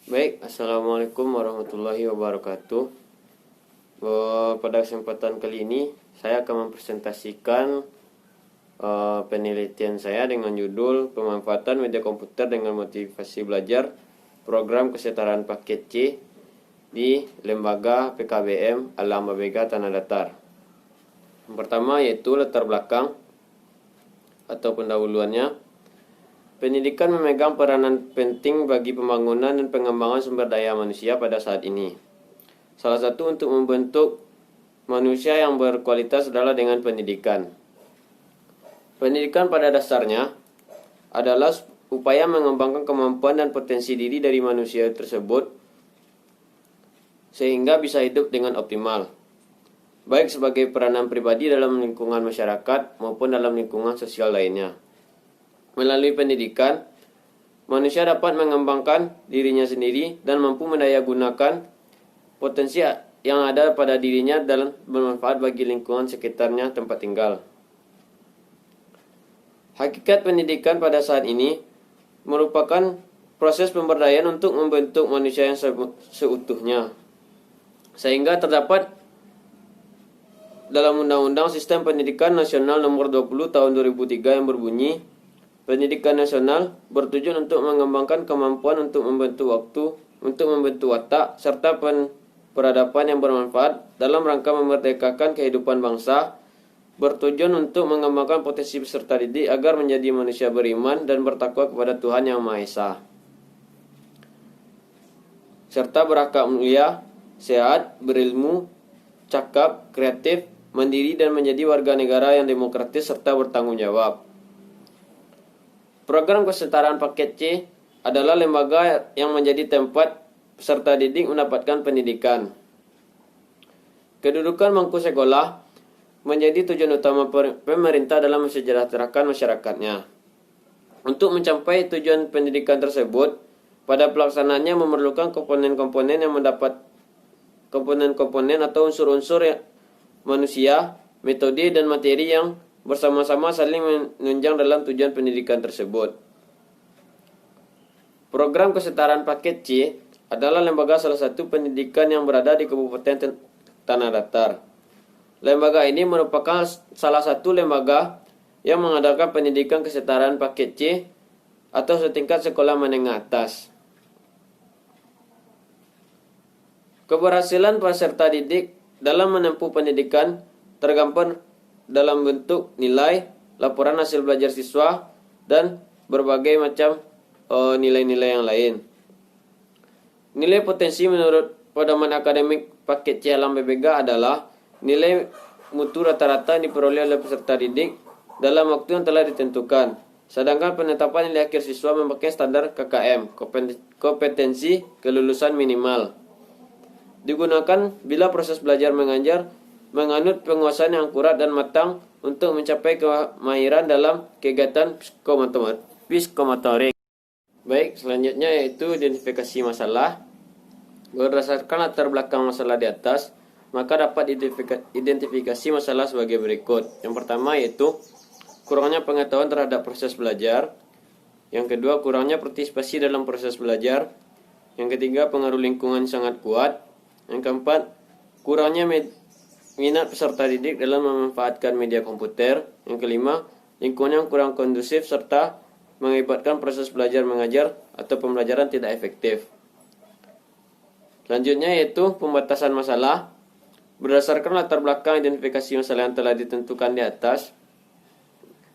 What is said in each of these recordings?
Baik, Assalamualaikum warahmatullahi wabarakatuh. Pada kesempatan kali ini, saya akan mempresentasikan penelitian saya dengan judul Pemanfaatan Media Komputer dengan Motivasi Belajar Program Kesetaraan Paket C di Lembaga PKBM Alam Babega Tanah Datar. Yang pertama yaitu latar belakang atau pendahuluannya. Pendidikan memegang peranan penting bagi pembangunan dan pengembangan sumber daya manusia pada saat ini. Salah satu untuk membentuk manusia yang berkualitas adalah dengan pendidikan. Pendidikan pada dasarnya adalah upaya mengembangkan kemampuan dan potensi diri dari manusia tersebut sehingga bisa hidup dengan optimal, baik sebagai peranan pribadi dalam lingkungan masyarakat maupun dalam lingkungan sosial lainnya. Melalui pendidikan, manusia dapat mengembangkan dirinya sendiri dan mampu mendayagunakan potensi yang ada pada dirinya dalam bermanfaat bagi lingkungan sekitarnya tempat tinggal. Hakikat pendidikan pada saat ini merupakan proses pemberdayaan untuk membentuk manusia yang seutuhnya, sehingga terdapat dalam Undang-Undang Sistem Pendidikan Nasional Nomor 20 Tahun 2003 yang berbunyi, pendidikan nasional bertujuan untuk mengembangkan kemampuan untuk membentuk watak, serta peradaban yang bermanfaat dalam rangka memerdekakan kehidupan bangsa, bertujuan untuk mengembangkan potensi peserta didik agar menjadi manusia beriman dan bertakwa kepada Tuhan Yang Maha Esa, serta berakhlak mulia, sehat, berilmu, cakap, kreatif, mandiri, dan menjadi warga negara yang demokratis serta bertanggung jawab. Program Kesetaraan Paket C adalah lembaga yang menjadi tempat peserta didik mendapatkan pendidikan. Kedudukan bangku sekolah menjadi tujuan utama pemerintah dalam mensejahterakan masyarakatnya. Untuk mencapai tujuan pendidikan tersebut, pada pelaksanaannya memerlukan komponen-komponen yang mendapat komponen-komponen atau unsur-unsur manusia, metode, dan materi yang bersama-sama saling menunjang dalam tujuan pendidikan tersebut. Program Kesetaraan Paket C adalah lembaga salah satu pendidikan yang berada di Kabupaten Tanah Datar. Lembaga ini merupakan salah satu lembaga yang mengadakan pendidikan kesetaraan paket C atau setingkat sekolah menengah atas. Keberhasilan peserta didik dalam menempuh pendidikan tergambar dalam bentuk nilai, laporan hasil belajar siswa, dan berbagai macam nilai-nilai yang lain. Nilai potensi menurut pedoman akademik paket C Alam BBG adalah nilai mutu rata-rata yang diperoleh oleh peserta didik dalam waktu yang telah ditentukan. Sedangkan penetapan nilai akhir siswa memakai standar KKM, kompetensi kelulusan minimal. Digunakan bila proses belajar mengajar menganut penguasaan yang akurat dan matang untuk mencapai kemahiran dalam kegiatan psikomotorik. Baik, selanjutnya yaitu identifikasi masalah. Berdasarkan latar belakang masalah di atas, maka dapat identifikasi masalah sebagai berikut. Yang pertama yaitu kurangnya pengetahuan terhadap proses belajar. Yang kedua, kurangnya partisipasi dalam proses belajar. Yang ketiga, pengaruh lingkungan sangat kuat. Yang keempat, kurangnya minat peserta didik dalam memanfaatkan media komputer. Yang kelima, lingkungan yang kurang kondusif serta mengakibatkan proses belajar mengajar atau pembelajaran tidak efektif. Selanjutnya yaitu pembatasan masalah. Berdasarkan latar belakang identifikasi masalah yang telah ditentukan di atas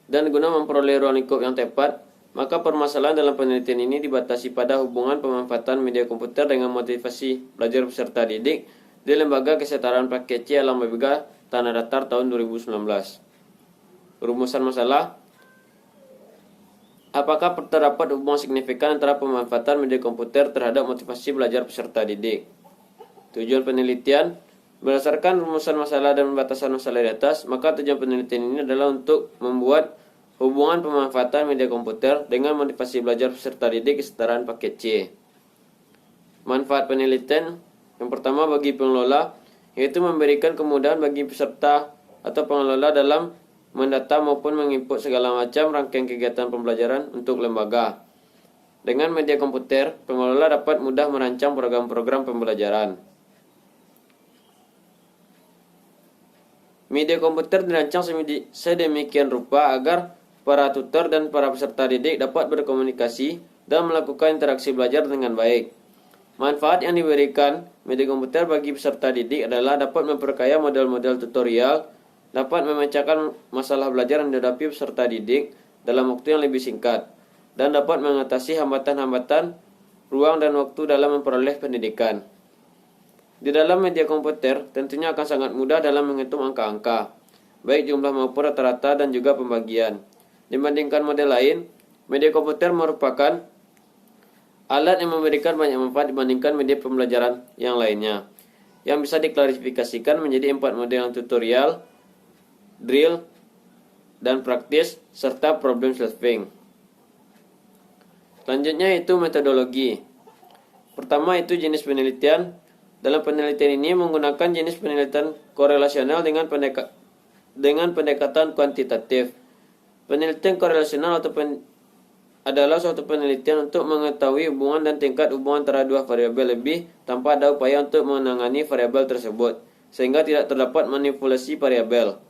dan guna memperoleh ruang lingkup yang tepat, maka permasalahan dalam penelitian ini dibatasi pada hubungan pemanfaatan media komputer dengan motivasi belajar peserta didik di Lembaga Kesetaraan Paket C Alam BBG Tanah Datar tahun 2019. Rumusan masalah: apakah terdapat hubungan signifikan antara pemanfaatan media komputer terhadap motivasi belajar peserta didik? Tujuan penelitian: berdasarkan rumusan masalah dan batasan masalah di atas, maka tujuan penelitian ini adalah untuk membuat hubungan pemanfaatan media komputer dengan motivasi belajar peserta didik kesetaraan paket C. Manfaat penelitian: yang pertama, bagi pengelola, yaitu memberikan kemudahan bagi peserta atau pengelola dalam mendata maupun menginput segala macam rangkaian kegiatan pembelajaran untuk lembaga. Dengan media komputer, pengelola dapat mudah merancang program-program pembelajaran. Media komputer dirancang sedemikian rupa agar para tutor dan para peserta didik dapat berkomunikasi dan melakukan interaksi belajar dengan baik. Manfaat yang diberikan media komputer bagi peserta didik adalah dapat memperkaya model-model tutorial, dapat memecahkan masalah belajar yang dihadapi peserta didik dalam waktu yang lebih singkat, dan dapat mengatasi hambatan-hambatan ruang dan waktu dalam memperoleh pendidikan. Di dalam media komputer tentunya akan sangat mudah dalam menghitung angka-angka, baik jumlah maupun rata-rata dan juga pembagian. Dibandingkan model lain, media komputer merupakan alat yang memberikan banyak manfaat dibandingkan media pembelajaran yang lainnya, yang bisa diklarifikasikan menjadi 4 model tutorial, drill, dan praktis, serta problem solving. Selanjutnya itu metodologi. Pertama itu jenis penelitian. Dalam penelitian ini menggunakan jenis penelitian korelasional dengan pendekatan kuantitatif. Penelitian korelasional adalah suatu penelitian untuk mengetahui hubungan dan tingkat hubungan antara dua variabel lebih tanpa ada upaya untuk menangani variabel tersebut, sehingga tidak terdapat manipulasi variabel.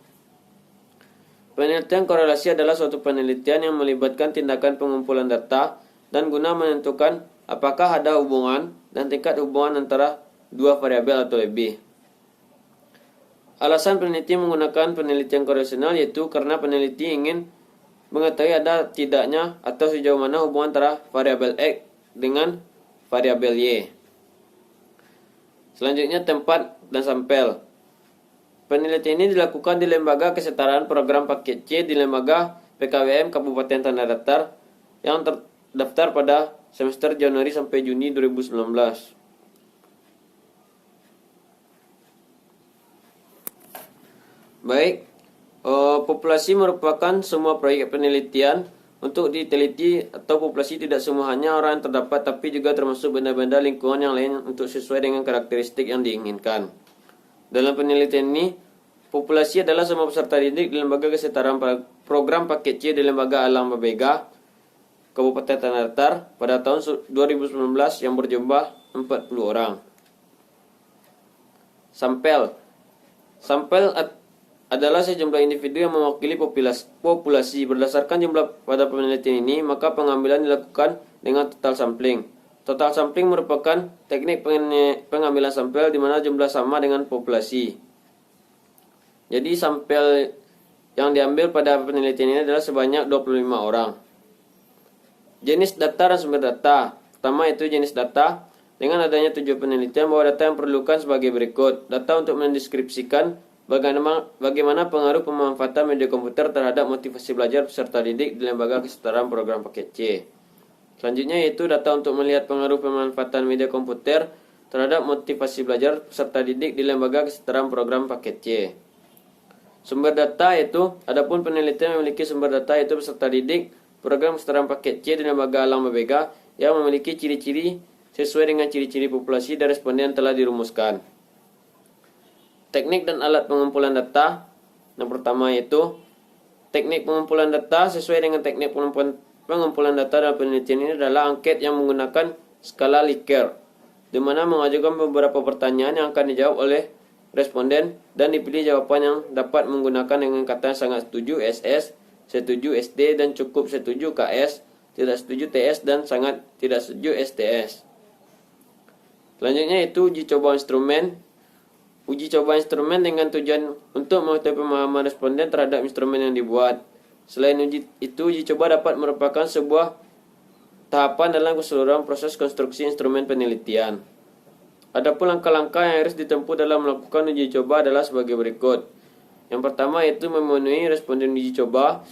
Penelitian korelasi adalah suatu penelitian yang melibatkan tindakan pengumpulan data dan guna menentukan apakah ada hubungan dan tingkat hubungan antara dua variabel atau lebih. Alasan peneliti menggunakan penelitian korelasional yaitu karena peneliti ingin mengetahui ada tidaknya atau sejauh mana hubungan antara variabel X dengan variabel Y. Selanjutnya tempat dan sampel. Penelitian ini dilakukan di Lembaga Kesetaraan Program Paket C di Lembaga PKWM Kabupaten Tanah Datar yang terdaftar pada semester Januari sampai Juni 2019. Baik, populasi merupakan semua proyek penelitian untuk diteliti atau populasi tidak semua hanya orang yang terdapat tapi juga termasuk benda-benda lingkungan yang lain untuk sesuai dengan karakteristik yang diinginkan. Dalam penelitian ini, populasi adalah semua peserta didik di Lembaga Kesetaraan Program Paket C di Lembaga Alam Babega, Kabupaten Tanah Datar pada tahun 2019 yang berjumlah 40 orang. Sampel adalah sejumlah individu yang mewakili populasi. Berdasarkan jumlah pada penelitian ini, maka pengambilan dilakukan dengan total sampling. Total sampling merupakan teknik pengambilan sampel di mana jumlah sama dengan populasi. Jadi sampel yang diambil pada penelitian ini adalah sebanyak 25 orang. Jenis data dan sumber data. Pertama itu jenis data. Dengan adanya tujuan penelitian bahwa data yang diperlukan sebagai berikut. Data untuk mendeskripsikan bagaimana pengaruh pemanfaatan media komputer terhadap motivasi belajar peserta didik di Lembaga Kesetaraan Program Paket C. Selanjutnya yaitu data untuk melihat pengaruh pemanfaatan media komputer terhadap motivasi belajar peserta didik di Lembaga Kesetaraan Program Paket C. Sumber data yaitu, adapun penelitian memiliki sumber data yaitu peserta didik Program Kesetaraan Paket C di Lembaga Alam Babega yang memiliki ciri-ciri sesuai dengan ciri-ciri populasi dan responden telah dirumuskan. Teknik dan alat pengumpulan data. Yang pertama yaitu teknik pengumpulan data. Sesuai dengan teknik pengumpulan data dalam penelitian ini adalah angket yang menggunakan skala Likert, di mana mengajukan beberapa pertanyaan yang akan dijawab oleh responden dan dipilih jawaban yang dapat menggunakan dengan kata sangat setuju SS, setuju SD, dan cukup setuju KS, tidak setuju TS, dan sangat tidak setuju STS. Selanjutnya itu uji coba instrumen. Uji coba instrumen dengan tujuan untuk mengetahui pemahaman responden terhadap instrumen yang dibuat. Selain uji coba dapat merupakan sebuah tahapan dalam keseluruhan proses konstruksi instrumen penelitian. Adapun langkah-langkah yang harus ditempuh dalam melakukan uji coba adalah sebagai berikut. Yang pertama yaitu memenuhi responden uji coba.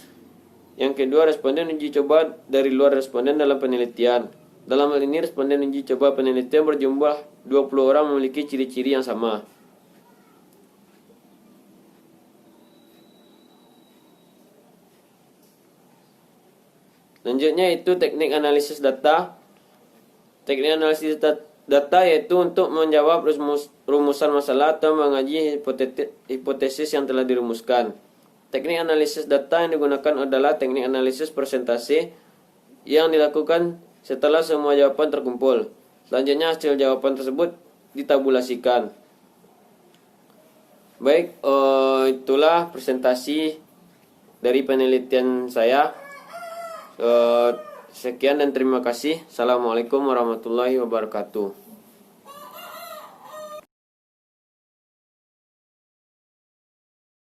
Yang kedua, responden uji coba dari luar responden dalam penelitian. Dalam hal ini, responden uji coba penelitian berjumlah 20 orang memiliki ciri-ciri yang sama. Selanjutnya itu teknik analisis data. Teknik analisis data yaitu untuk menjawab rumusan masalah atau mengaji hipotesis yang telah dirumuskan. Teknik analisis data yang digunakan adalah teknik analisis persentase yang dilakukan setelah semua jawaban terkumpul. Selanjutnya hasil jawaban tersebut ditabulasikan. Baik, itulah presentasi dari penelitian saya. Sekian dan terima kasih. Assalamualaikum warahmatullahi wabarakatuh.